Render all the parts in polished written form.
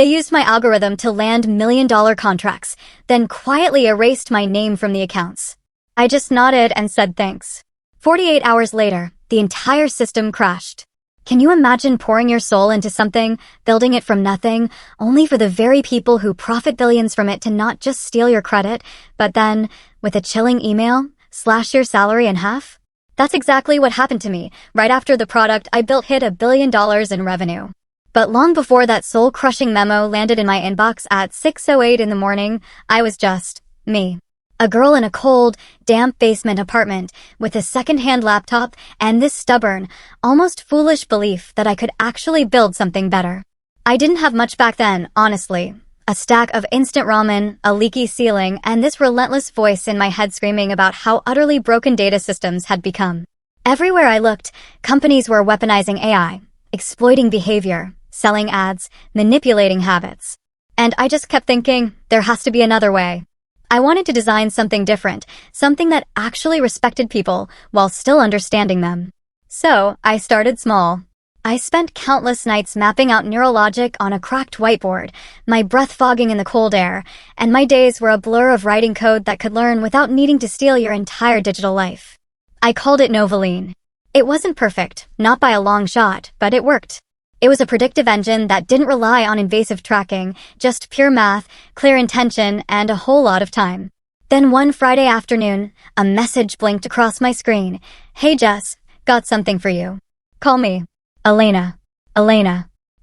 They used my algorithm to land million-dollar contracts, then quietly erased my name from the accounts. I just nodded and said thanks. 48 hours later, the entire system crashed. Can you imagine pouring your soul into something, building it from nothing, only for the very people who profit billions from it to not just steal your credit, but then, with a chilling email, slash your salary in half? That's exactly what happened to me, right after the product I built hit $1 billion in revenue. But long before that soul-crushing memo landed in my inbox at 6:08 in the morning, I was just me. A girl in a cold, damp basement apartment with a second-hand laptop and this stubborn, almost foolish belief that I could actually build something better. I didn't have much back then, honestly. A stack of instant ramen, a leaky ceiling, and this relentless voice in my head screaming about how utterly broken data systems had become. Everywhere I looked, companies were weaponizing AI, exploiting behavior, selling ads, manipulating habits. And I just kept thinking, there has to be another way. I wanted to design something different, something that actually respected people while still understanding them. So, I started small. I spent countless nights mapping out neurologic on a cracked whiteboard, my breath fogging in the cold air, and my days were a blur of writing code that could learn without needing to steal your entire digital life. I called it Novaline. It wasn't perfect, not by a long shot, but it worked. It was a predictive engine that didn't rely on invasive tracking, just pure math, clear intention, and a whole lot of time. Then one Friday afternoon, a message blinked across my screen. Hey Jess, got something for you. Call me. Elena.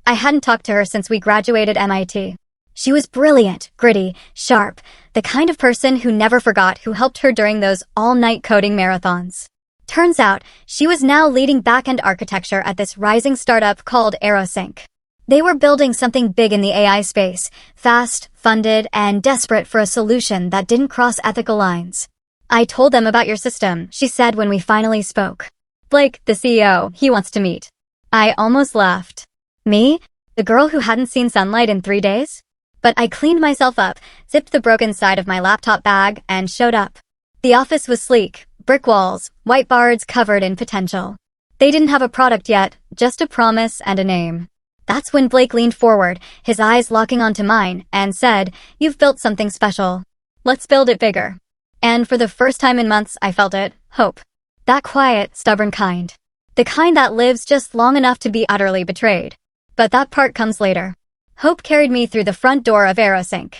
I hadn't talked to her since we graduated MIT. She was brilliant, gritty, sharp, the kind of person who never forgot who helped her during those all-night coding marathons. Turns out, she was now leading back-end architecture at this rising startup called Aerosync. They were building something big in the AI space, fast, funded, and desperate for a solution that didn't cross ethical lines. I told them about your system, she said when we finally spoke. Blake, the CEO, he wants to meet. I almost laughed. Me? The girl who hadn't seen sunlight in 3 days? But I cleaned myself up, zipped the broken side of my laptop bag, and showed up. The office was sleek. Brick walls, whiteboards covered in potential. They didn't have a product yet, just a promise and a name. That's when Blake leaned forward, his eyes locking onto mine, and said, "You've built something special. Let's build it bigger." And for the first time in months, I felt it, hope. That quiet, stubborn kind. The kind that lives just long enough to be utterly betrayed. But that part comes later. Hope carried me through the front door of Aerosync.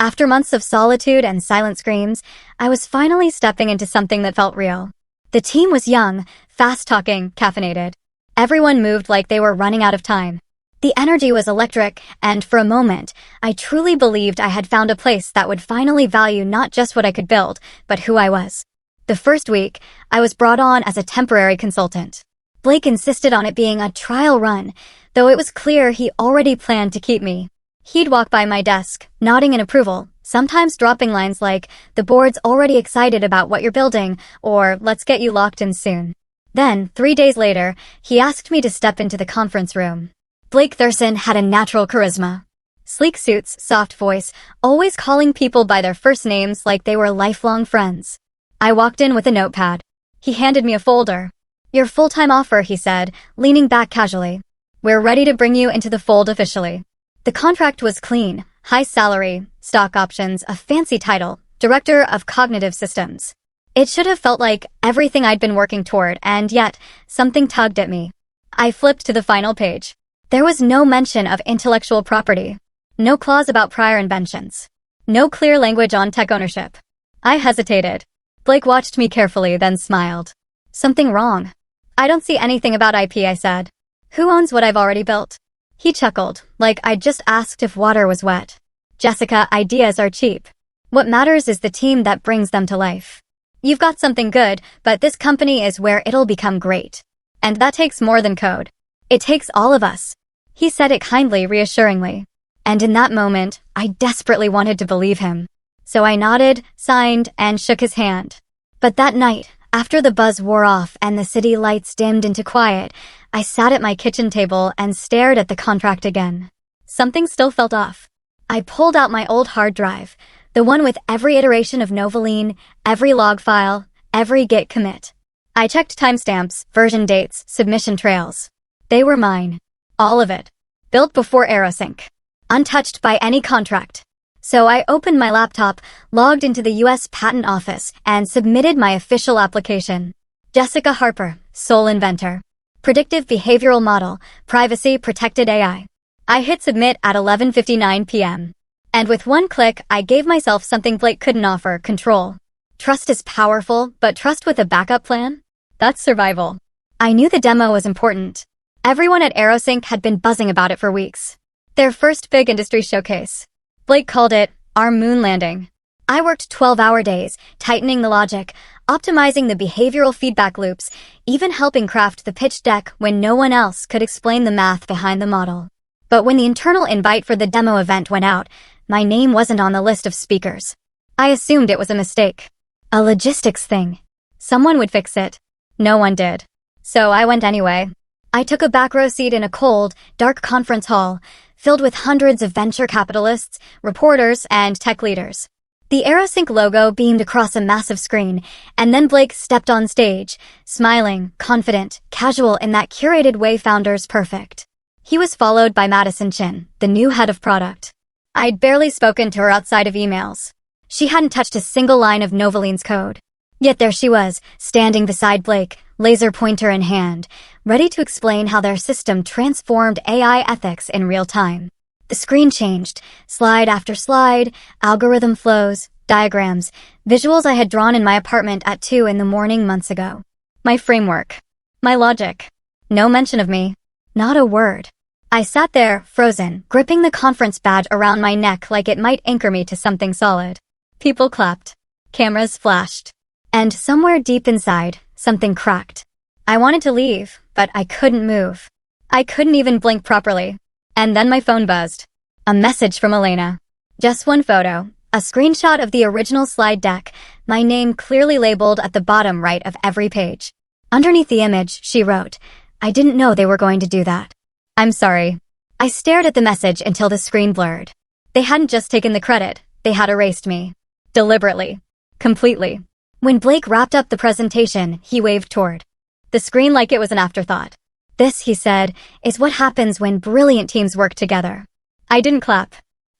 After months of solitude and silent screams, I was finally stepping into something that felt real. The team was young, fast-talking, caffeinated. Everyone moved like they were running out of time. The energy was electric, and for a moment, I truly believed I had found a place that would finally value not just what I could build, but who I was. The first week, I was brought on as a temporary consultant. Blake insisted on it being a trial run, though it was clear he already planned to keep me. He'd walk by my desk, nodding in approval, sometimes dropping lines like, "The board's already excited about what you're building," or "Let's get you locked in soon." Then, 3 days later, he asked me to step into the conference room. Blake Thurston had a natural charisma. Sleek suits, soft voice, always calling people by their first names like they were lifelong friends. I walked in with a notepad. He handed me a folder. "Your full-time offer," he said, leaning back casually. "We're ready to bring you into the fold officially." The contract was clean, high salary, stock options, a fancy title, Director of Cognitive Systems. It should have felt like everything I'd been working toward, and yet, something tugged at me. I flipped to the final page. There was no mention of intellectual property. No clause about prior inventions. No clear language on tech ownership. I hesitated. Blake watched me carefully, then smiled. "Something wrong?" "I don't see anything about IP," I said. "Who owns what I've already built?" He chuckled, like I'd just asked if water was wet. "Jessica, ideas are cheap. What matters is the team that brings them to life. You've got something good, but this company is where it'll become great. And that takes more than code. It takes all of us." He said it kindly, reassuringly. And in that moment, I desperately wanted to believe him. So I nodded, signed, and shook his hand. But that night, after the buzz wore off and the city lights dimmed into quiet, I sat at my kitchen table and stared at the contract again. Something still felt off. I pulled out my old hard drive, the one with every iteration of Novaline, every log file, every Git commit. I checked timestamps, version dates, submission trails. They were mine. All of it. Built before Aerosync. untouched by any contract. So I opened my laptop, logged into the US Patent Office, and submitted my official application. Jessica Harper, sole inventor. Predictive behavioral model, privacy protected AI. I hit submit at 11:59 p.m. And with one click, I gave myself something Blake couldn't offer: control. Trust is powerful, but trust with a backup plan? That's survival. I knew the demo was important. Everyone at Aerosync had been buzzing about it for weeks. Their first big industry showcase. Blake called it our moon landing. I worked 12-hour days, tightening the logic, optimizing the behavioral feedback loops, even helping craft the pitch deck when no one else could explain the math behind the model. But when the internal invite for the demo event went out, my name wasn't on the list of speakers. I assumed it was a mistake. A logistics thing. Someone would fix it. No one did. So I went anyway. I took a back row seat in a cold, dark conference hall, filled with hundreds of venture capitalists, reporters, and tech leaders. The Aerosync logo beamed across a massive screen, and then Blake stepped on stage, smiling, confident, casual in that curated way founders perfect. He was followed by Madison Chin, the new head of product. I'd barely spoken to her outside of emails. She hadn't touched a single line of Novaline's code. Yet there she was, standing beside Blake, laser pointer in hand, ready to explain how their system transformed AI ethics in real time. The screen changed, slide after slide, algorithm flows, diagrams, visuals I had drawn in my apartment at 2 a.m. months ago. My framework. My logic. No mention of me. Not a word. I sat there, frozen, gripping the conference badge around my neck like it might anchor me to something solid. People clapped. Cameras flashed. And somewhere deep inside, something cracked. I wanted to leave, but I couldn't move. I couldn't even blink properly. And then my phone buzzed. A message from Elena. Just one photo, a screenshot of the original slide deck, my name clearly labeled at the bottom right of every page. Underneath the image, she wrote, "I didn't know they were going to do that. I'm sorry." I stared at the message until the screen blurred. They hadn't just taken the credit, they had erased me. Deliberately. Completely. When Blake wrapped up the presentation, he waved toward the screen like it was an afterthought. "This," he said, "is what happens when brilliant teams work together." I didn't clap.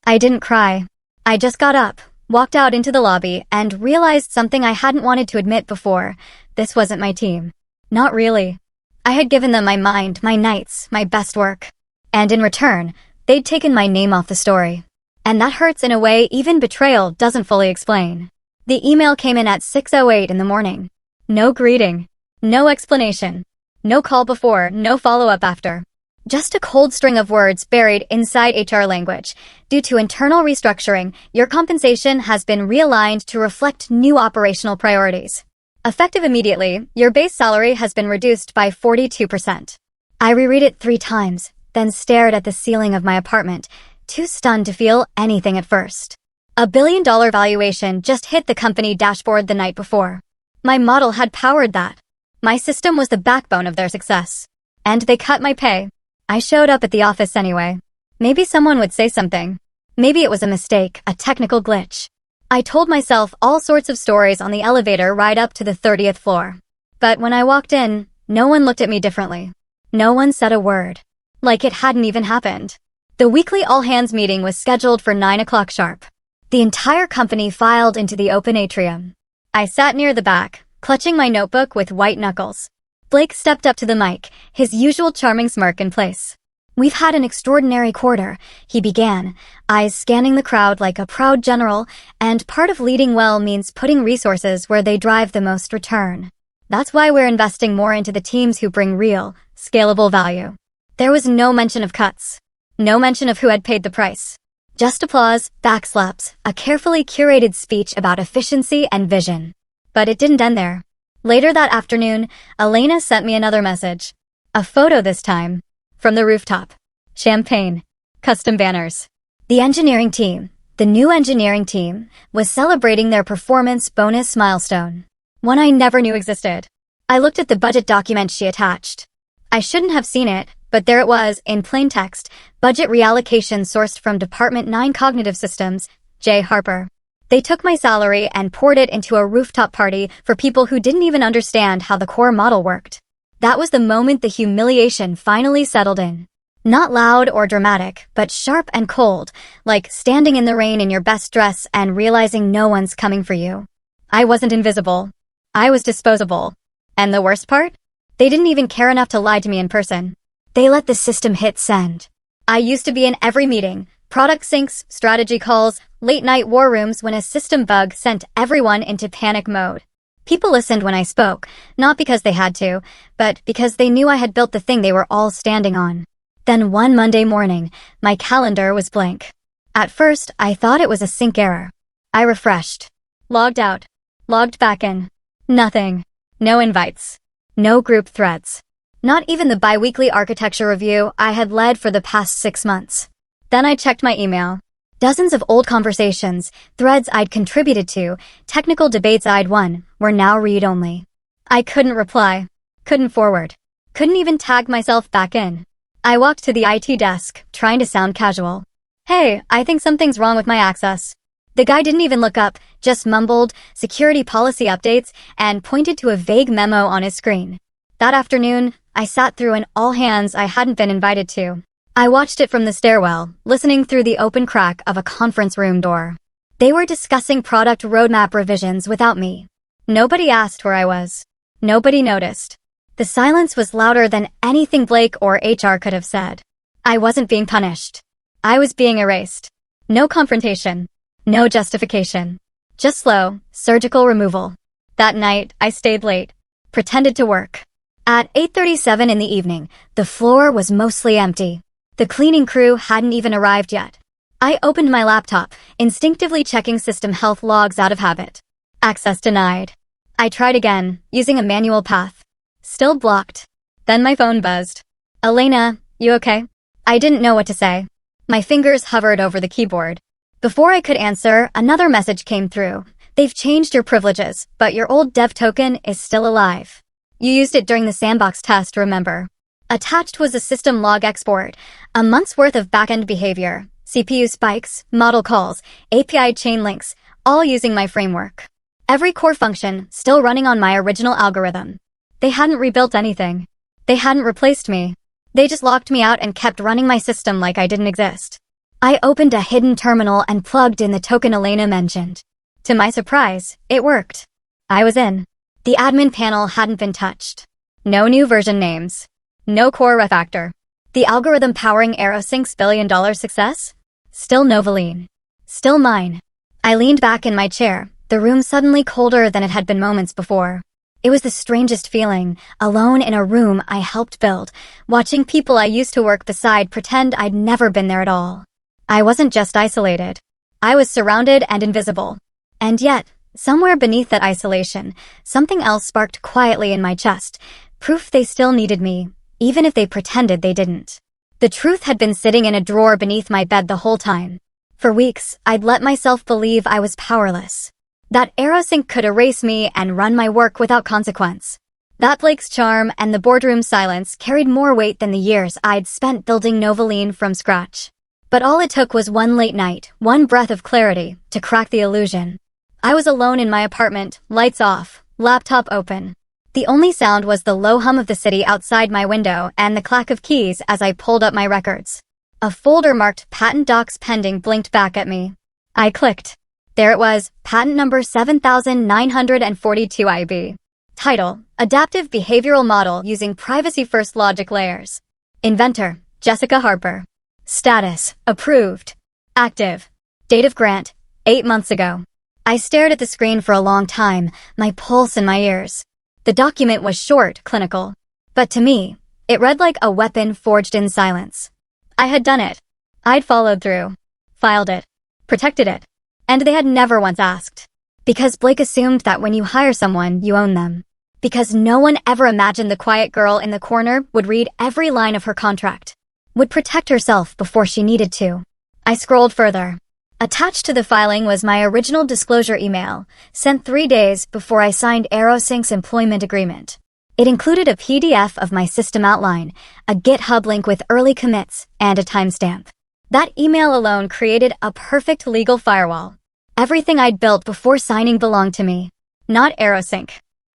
I didn't cry. I just got up, walked out into the lobby, and realized something I hadn't wanted to admit before. This wasn't my team. Not really. I had given them my mind, my nights, my best work. And in return, they'd taken my name off the story. And that hurts in a way even betrayal doesn't fully explain. The email came in at 6:08 in the morning. No greeting. No explanation. No call before, no follow-up after. Just a cold string of words buried inside HR language. Due to internal restructuring, your compensation has been realigned to reflect new operational priorities. Effective immediately, your base salary has been reduced by 42%. I reread it 3 times, then stared at the ceiling of my apartment, too stunned to feel anything at first. $1 billion valuation just hit the company dashboard the night before. My model had powered that. My system was the backbone of their success. And they cut my pay. I showed up at the office anyway. Maybe someone would say something. Maybe it was a mistake, a technical glitch. I told myself all sorts of stories on the elevator ride up to the 30th floor. But when I walked in, no one looked at me differently. No one said a word. Like it hadn't even happened. The weekly all-hands meeting was scheduled for 9 o'clock sharp. The entire company filed into the open atrium. I sat near the back, clutching my notebook with white knuckles. Blake stepped up to the mic, his usual charming smirk in place. "We've had an extraordinary quarter," he began, eyes scanning the crowd like a proud general, "and part of leading well means putting resources where they drive the most return. That's why we're investing more into the teams who bring real, scalable value." There was no mention of cuts. No mention of who had paid the price. Just applause, backslaps, a carefully curated speech about efficiency and vision. But it didn't end there. Later that afternoon, Elena sent me another message. A photo this time. From the rooftop. Champagne. Custom banners. The engineering team, the new engineering team, was celebrating their performance bonus milestone. One I never knew existed. I looked at the budget document she attached. I shouldn't have seen it, but there it was, in plain text, budget reallocation sourced from Department 9 Cognitive Systems, J. Harper. They took my salary and poured it into a rooftop party for people who didn't even understand how the core model worked. That was the moment the humiliation finally settled in. Not loud or dramatic, but sharp and cold, like standing in the rain in your best dress and realizing no one's coming for you. I wasn't invisible. I was disposable. And the worst part? They didn't even care enough to lie to me in person. They let the system hit send. I used to be in every meeting, product syncs, strategy calls, late-night war rooms when a system bug sent everyone into panic mode. People listened when I spoke, not because they had to, but because they knew I had built the thing they were all standing on. Then one Monday morning, my calendar was blank. At first, I thought it was a sync error. I refreshed. Logged out. Logged back in. Nothing. No invites. No group threads. Not even the bi-weekly architecture review I had led for the past 6 months. Then I checked my email. Dozens of old conversations, threads I'd contributed to, technical debates I'd won, were now read-only. I couldn't reply. Couldn't forward. Couldn't even tag myself back in. I walked to the IT desk, trying to sound casual. Hey, I think something's wrong with my access. The guy didn't even look up, just mumbled security policy updates and pointed to a vague memo on his screen. That afternoon, I sat through an all-hands I hadn't been invited to. I watched it from the stairwell, listening through the open crack of a conference room door. They were discussing product roadmap revisions without me. Nobody asked where I was. Nobody noticed. The silence was louder than anything Blake or HR could have said. I wasn't being punished. I was being erased. No confrontation. No justification. Just slow, surgical removal. That night, I stayed late. Pretended to work. At 8:37 in the evening, the floor was mostly empty. The cleaning crew hadn't even arrived yet. I opened my laptop, instinctively checking system health logs out of habit. Access denied. I tried again, using a manual path. Still blocked. Then my phone buzzed. Elena, you okay? I didn't know what to say. My fingers hovered over the keyboard. Before I could answer, another message came through. They've changed your privileges, but your old dev token is still alive. You used it during the sandbox test, remember? Attached was a system log export, a month's worth of backend behavior, CPU spikes, model calls, API chain links, all using my framework. Every core function still running on my original algorithm. They hadn't rebuilt anything. They hadn't replaced me. They just locked me out and kept running my system like I didn't exist. I opened a hidden terminal and plugged in the token Elena mentioned. To my surprise, it worked. I was in. The admin panel hadn't been touched. No new version names. No core refactor. The algorithm powering AeroSync's billion-dollar success? Still Novaline. Still mine. I leaned back in my chair, the room suddenly colder than it had been moments before. It was the strangest feeling, alone in a room I helped build, watching people I used to work beside pretend I'd never been there at all. I wasn't just isolated. I was surrounded and invisible. And yet, somewhere beneath that isolation, something else sparked quietly in my chest, proof they still needed me, even if they pretended they didn't. The truth had been sitting in a drawer beneath my bed the whole time. For weeks, I'd let myself believe I was powerless. That AeroSync could erase me and run my work without consequence. That Blake's charm and the boardroom silence carried more weight than the years I'd spent building Novaline from scratch. But all it took was one late night, one breath of clarity, to crack the illusion. I was alone in my apartment, lights off, laptop open. The only sound was the low hum of the city outside my window and the clack of keys as I pulled up my records. A folder marked Patent Docs Pending blinked back at me. I clicked. There it was, patent number 7942 IB. Title, Adaptive Behavioral Model Using Privacy-First Logic Layers. Inventor, Jessica Harper. Status, Approved. Active. Date of grant, 8 months ago. I stared at the screen for a long time, my pulse in my ears. The document was short, clinical. But to me, it read like a weapon forged in silence. I had done it. I'd followed through. Filed it. Protected it. And they had never once asked. Because Blake assumed that when you hire someone, you own them. Because no one ever imagined the quiet girl in the corner would read every line of her contract. Would protect herself before she needed to. I scrolled further. Attached to the filing was my original disclosure email, sent 3 days before I signed AeroSync's employment agreement. It included a PDF of my system outline, a GitHub link with early commits, and a timestamp. That email alone created a perfect legal firewall. Everything I'd built before signing belonged to me. Not AeroSync.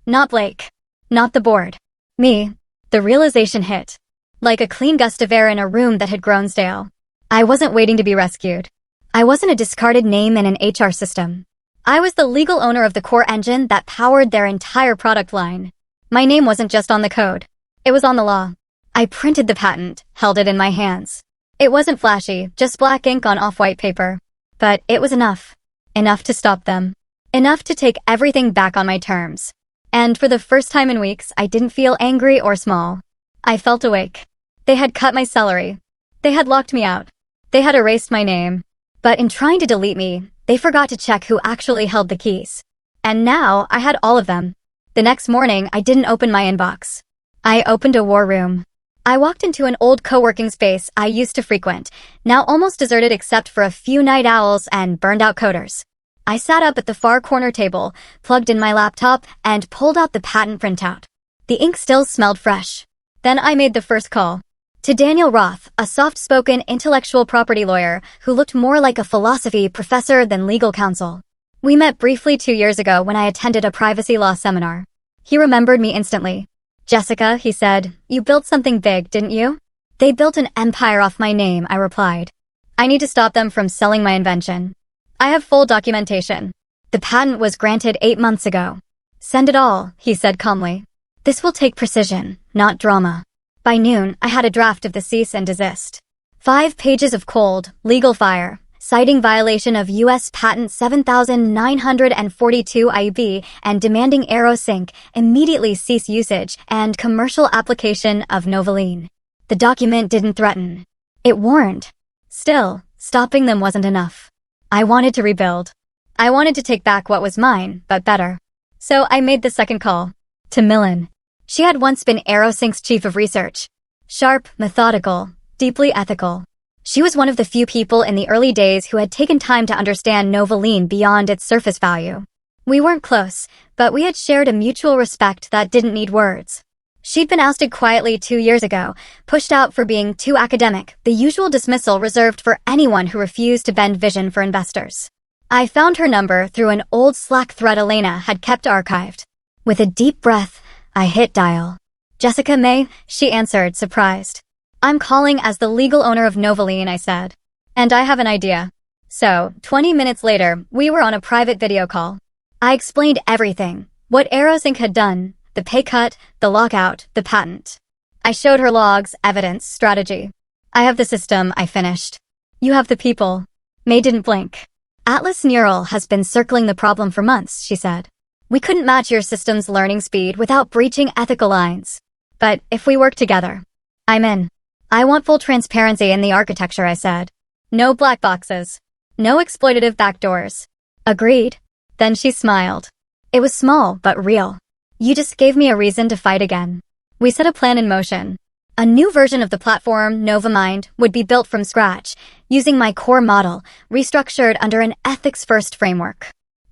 Not Blake. Not the board. Me. The realization hit. like a clean gust of air in a room that had grown stale. I wasn't waiting to be rescued. I wasn't a discarded name in an HR system. I was the legal owner of the core engine that powered their entire product line. My name wasn't just on the code. It was on the law. I printed the patent, held it in my hands. It wasn't flashy, just black ink on off-white paper. But it was enough. Enough to stop them. Enough to take everything back on my terms. And for the first time in weeks, I didn't feel angry or small. I felt awake. They had cut my salary. They had locked me out. They had erased my name. But in trying to delete me, they forgot to check who actually held the keys. And now I had all of them. The next morning, I didn't open my inbox. I opened a war room. I walked into an old co-working space I used to frequent, now almost deserted except for a few night owls and burned-out coders. I sat up at the far corner table, plugged in my laptop, and pulled out the patent printout. The ink still smelled fresh. Then I made the first call. To Daniel Roth, a soft-spoken intellectual property lawyer who looked more like a philosophy professor than legal counsel. We met briefly 2 years ago when I attended a privacy law seminar. He remembered me instantly. "Jessica," he said, "you built something big, didn't you?" "They built an empire off my name," I replied. "I need to stop them from selling my invention. I have full documentation. The patent was granted 8 months ago." "Send it all," he said calmly. "This will take precision, not drama." By noon, I had a draft of the cease and desist. 5 pages of cold, legal fire, citing violation of U.S. Patent 7942 IB and demanding AeroSync immediately cease usage and commercial application of Novoline. The document didn't threaten. It warned. Still, stopping them wasn't enough. I wanted to rebuild. I wanted to take back what was mine, but better. So I made the second call. To Millen. She had once been AeroSync's chief of research. Sharp, methodical, deeply ethical. She was one of the few people in the early days who had taken time to understand Novoline beyond its surface value. We weren't close, but we had shared a mutual respect that didn't need words. She'd been ousted quietly 2 years ago, pushed out for being too academic, the usual dismissal reserved for anyone who refused to bend vision for investors. I found her number through an old Slack thread Elena had kept archived. With a deep breath, I hit dial. "Jessica May," she answered, surprised. "I'm calling as the legal owner of Novoline," I said. "And I have an idea." So, 20 minutes later, we were on a private video call. I explained everything. What AeroSync had done, the pay cut, the lockout, the patent. I showed her logs, evidence, strategy. "I have the system," I finished. "You have the people." May didn't blink. "Atlas Neural has been circling the problem for months," she said. "We couldn't match your system's learning speed without breaching ethical lines. But if we work together, I'm in. I want full transparency in the architecture," I said. "No black boxes. No exploitative backdoors." "Agreed." Then she smiled. It was small, but real. "You just gave me a reason to fight again." We set a plan in motion. A new version of the platform, NovaMind, would be built from scratch, using my core model, restructured under an ethics-first framework.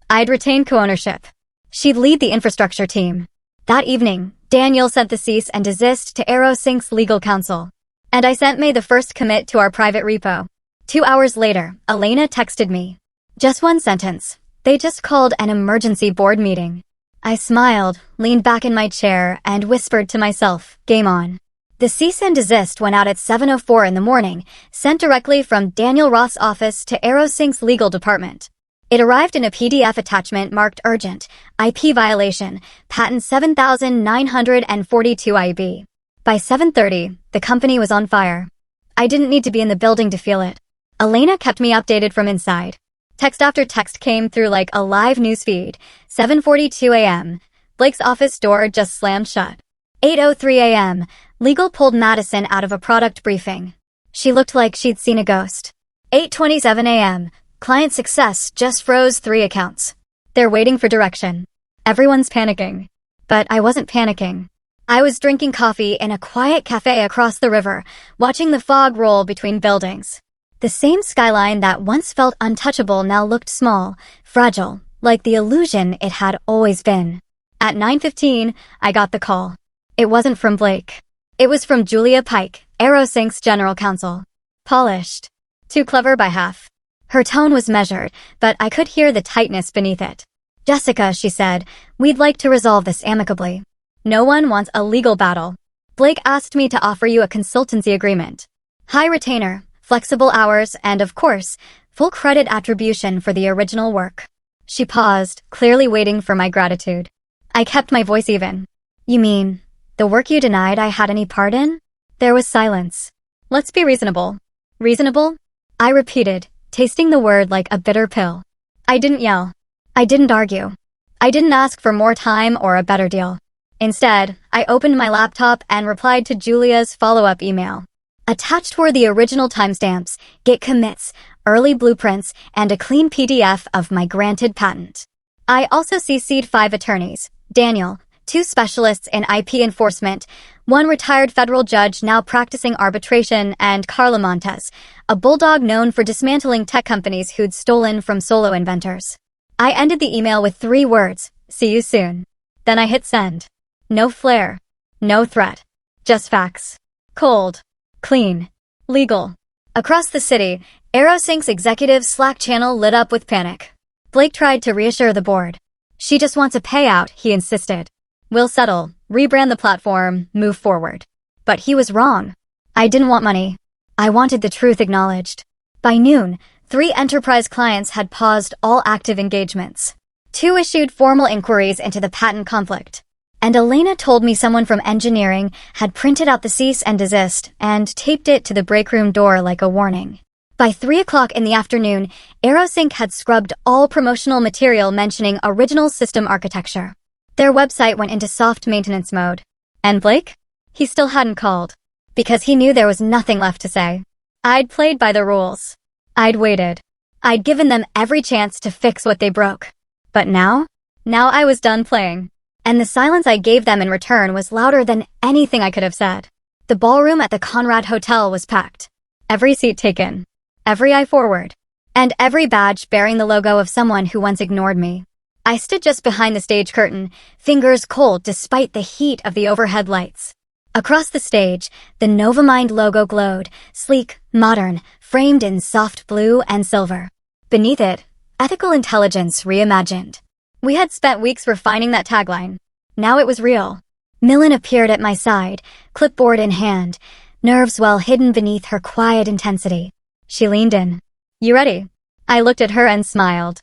I'd retain co-ownership. She'd lead the infrastructure team. That evening, Daniel sent the cease and desist to AeroSync's legal counsel. And I sent May the first commit to our private repo. 2 hours later, Elena texted me. Just one sentence. They just called an emergency board meeting. I smiled, leaned back in my chair, and whispered to myself, game on. The cease and desist went out at 7:04 in the morning, sent directly from Daniel Roth's office to AeroSync's legal department. It arrived in a PDF attachment marked urgent, IP violation, patent 7942 IB. By 7:30, the company was on fire. I didn't need to be in the building to feel it. Elena kept me updated from inside. Text after text came through like a live news feed. 7:42 a.m. Blake's office door just slammed shut. 8:03 a.m. Legal pulled Madison out of a product briefing. She looked like she'd seen a ghost. 8:27 a.m. Client success just froze 3 accounts. They're waiting for direction. Everyone's panicking. But I wasn't panicking. I was drinking coffee in a quiet cafe across the river, watching the fog roll between buildings. The same skyline that once felt untouchable now looked small, fragile, like the illusion it had always been. At 9:15, I got the call. It wasn't from Blake. It was from Julia Pike, AeroSync's general counsel. Polished. Too clever by half. Her tone was measured, but I could hear the tightness beneath it. "Jessica," she said, "we'd like to resolve this amicably. No one wants a legal battle. Blake asked me to offer you a consultancy agreement. High retainer, flexible hours, and of course, full credit attribution for the original work. She paused, clearly waiting for my gratitude. I kept my voice even. You mean, the work you denied I had any part in? There was silence. Let's be reasonable. Reasonable? I repeated, tasting the word like a bitter pill. I didn't yell. I didn't argue. I didn't ask for more time or a better deal. Instead, I opened my laptop and replied to Julia's follow-up email. Attached were the original timestamps, Git commits, early blueprints, and a clean PDF of my granted patent. I also CC'd 5 attorneys, Daniel, 2 specialists in IP enforcement, 1 retired federal judge now practicing arbitration, and Carla Montes, a bulldog known for dismantling tech companies who'd stolen from solo inventors. I ended the email with 3 words, see you soon. Then I hit send. No flair. No threat. Just facts. Cold. Clean. Legal. Across the city, AeroSync's executive Slack channel lit up with panic. Blake tried to reassure the board. She just wants a payout, he insisted. We'll settle, rebrand the platform, move forward. But he was wrong. I didn't want money. I wanted the truth acknowledged. By noon, 3 enterprise clients had paused all active engagements. 2 issued formal inquiries into the patent conflict. And Elena told me someone from engineering had printed out the cease and desist and taped it to the break room door like a warning. By 3 o'clock in the afternoon, AeroSync had scrubbed all promotional material mentioning original system architecture. Their website went into soft maintenance mode. And Blake? He still hadn't called. Because he knew there was nothing left to say. I'd played by the rules. I'd waited. I'd given them every chance to fix what they broke. But now I was done playing. And the silence I gave them in return was louder than anything I could have said. The ballroom at the Conrad Hotel was packed. Every seat taken. Every eye forward. And every badge bearing the logo of someone who once ignored me. I stood just behind the stage curtain, fingers cold despite the heat of the overhead lights. Across the stage, the Novamind logo glowed, sleek, modern, framed in soft blue and silver. Beneath it, ethical intelligence reimagined. We had spent weeks refining that tagline. Now it was real. Millen appeared at my side, clipboard in hand, nerves well hidden beneath her quiet intensity. She leaned in. You ready? I looked at her and smiled.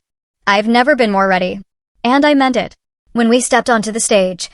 I've never been more ready. And I meant it. When we stepped onto the stage,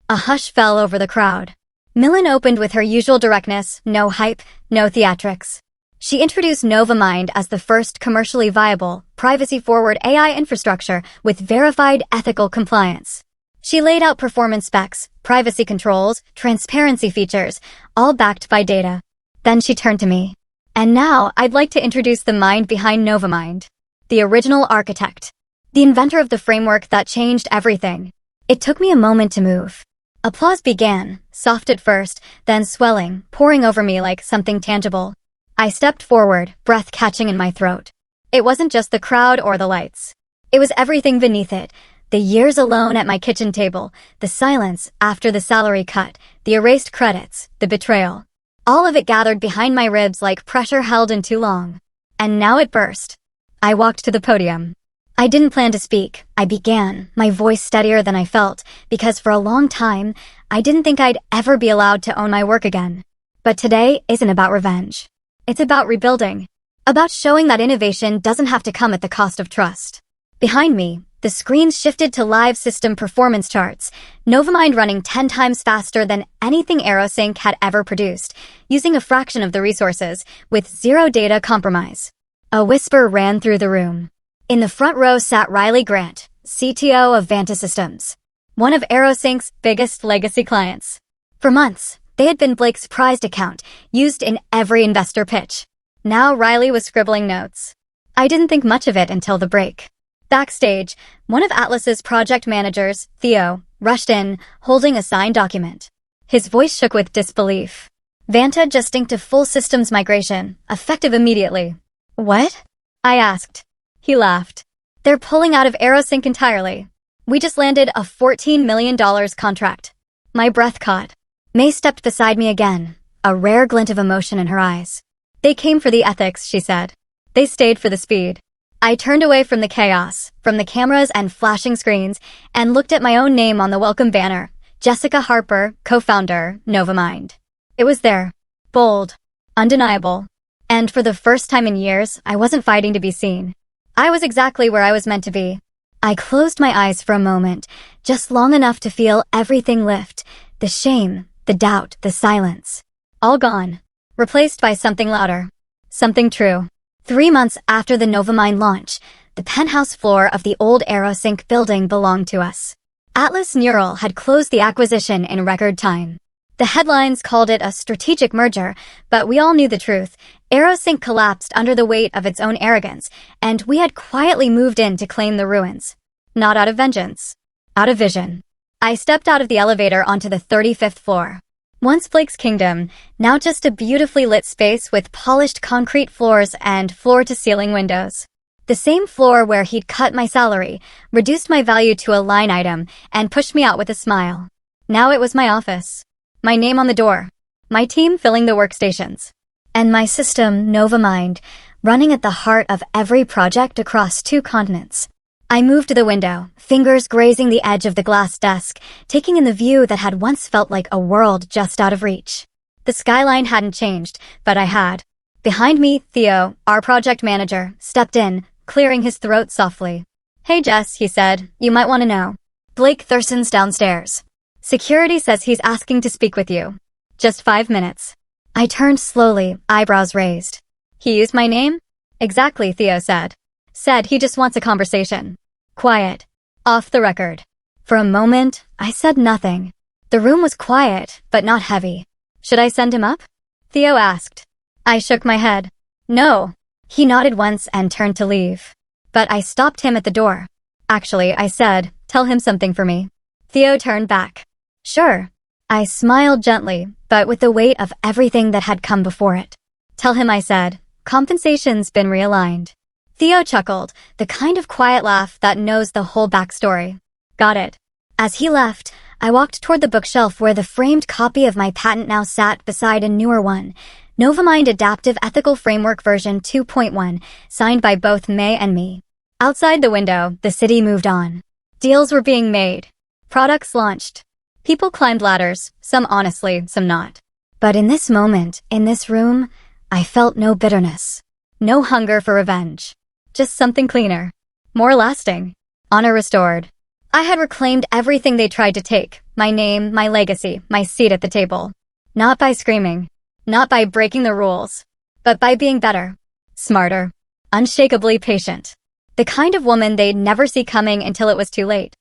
a hush fell over the crowd. Millen opened with her usual directness, no hype, no theatrics. She introduced Novamind as the first commercially viable, privacy-forward AI infrastructure with verified ethical compliance. She laid out performance specs, privacy controls, transparency features, all backed by data. Then she turned to me. And now I'd like to introduce the mind behind Novamind. The original architect. The inventor of the framework that changed everything. It took me a moment to move. Applause began, soft at first, then swelling, pouring over me like something tangible. I stepped forward, breath catching in my throat. It wasn't just the crowd or the lights. It was everything beneath it. The years alone at my kitchen table, the silence after the salary cut, the erased credits, the betrayal. All of it gathered behind my ribs like pressure held in too long. And now it burst. I walked to the podium. I didn't plan to speak. I began, my voice steadier than I felt, because for a long time, I didn't think I'd ever be allowed to own my work again. But today isn't about revenge. It's about rebuilding. About showing that innovation doesn't have to come at the cost of trust. Behind me, the screens shifted to live system performance charts, Novamind running 10 times faster than anything AeroSync had ever produced, using a fraction of the resources, with zero data compromise. A whisper ran through the room. In the front row sat Riley Grant, CTO of Vanta Systems, one of AeroSync's biggest legacy clients. For months, they had been Blake's prized account, used in every investor pitch. Now Riley was scribbling notes. I didn't think much of it until the break. Backstage, one of Atlas's project managers, Theo, rushed in, holding a signed document. His voice shook with disbelief. Vanta just inked a full systems migration, effective immediately. What? I asked. He laughed. They're pulling out of AeroSync entirely. We just landed a $14 million contract. My breath caught. May stepped beside me again, a rare glint of emotion in her eyes. They came for the ethics, she said. They stayed for the speed. I turned away from the chaos, from the cameras and flashing screens, and looked at my own name on the welcome banner, Jessica Harper, co-founder, Novamind. It was there. Bold. Undeniable. And for the first time in years, I wasn't fighting to be seen. I was exactly where I was meant to be. I closed my eyes for a moment, just long enough to feel everything lift. The shame, the doubt, the silence. All gone. Replaced by something louder. Something true. 3 months after the Novamind launch, the penthouse floor of the old Aerosync building belonged to us. Atlas Neural had closed the acquisition in record time. The headlines called it a strategic merger, but we all knew the truth. Aerosync collapsed under the weight of its own arrogance, and we had quietly moved in to claim the ruins. Not out of vengeance. Out of vision. I stepped out of the elevator onto the 35th floor. Once Blake's kingdom, now just a beautifully lit space with polished concrete floors and floor-to-ceiling windows. The same floor where he'd cut my salary, reduced my value to a line item, and pushed me out with a smile. Now it was my office. My name on the door. My team filling the workstations. And my system, Novamind, running at the heart of every project across 2 continents. I moved to the window, fingers grazing the edge of the glass desk, taking in the view that had once felt like a world just out of reach. The skyline hadn't changed, but I had. Behind me, Theo, our project manager, stepped in, clearing his throat softly. "Hey Jess," he said, "you might want to know. Blake Thurston's downstairs. Security says he's asking to speak with you. Just 5 minutes." I turned slowly, eyebrows raised. "He used my name?" "Exactly," Theo said. "Said he just wants a conversation. Quiet. Off the record." For a moment, I said nothing. The room was quiet, but not heavy. "Should I send him up?" Theo asked. I shook my head. "No." He nodded once and turned to leave. But I stopped him at the door. "Actually," I said, "tell him something for me." Theo turned back. "Sure." I smiled gently, but with the weight of everything that had come before it. "Tell him," I said, "compensation's been realigned." Theo chuckled, the kind of quiet laugh that knows the whole backstory. "Got it." As he left, I walked toward the bookshelf where the framed copy of my patent now sat beside a newer one, Novamind Adaptive Ethical Framework version 2.1, signed by both May and me. Outside the window, the city moved on. Deals were being made. Products launched. People climbed ladders, some honestly, some not. But in this moment, in this room, I felt no bitterness. No hunger for revenge. Just something cleaner. More lasting. Honor restored. I had reclaimed everything they tried to take. My name, my legacy, my seat at the table. Not by screaming. Not by breaking the rules. But by being better. Smarter. Unshakably patient. The kind of woman they'd never see coming until it was too late.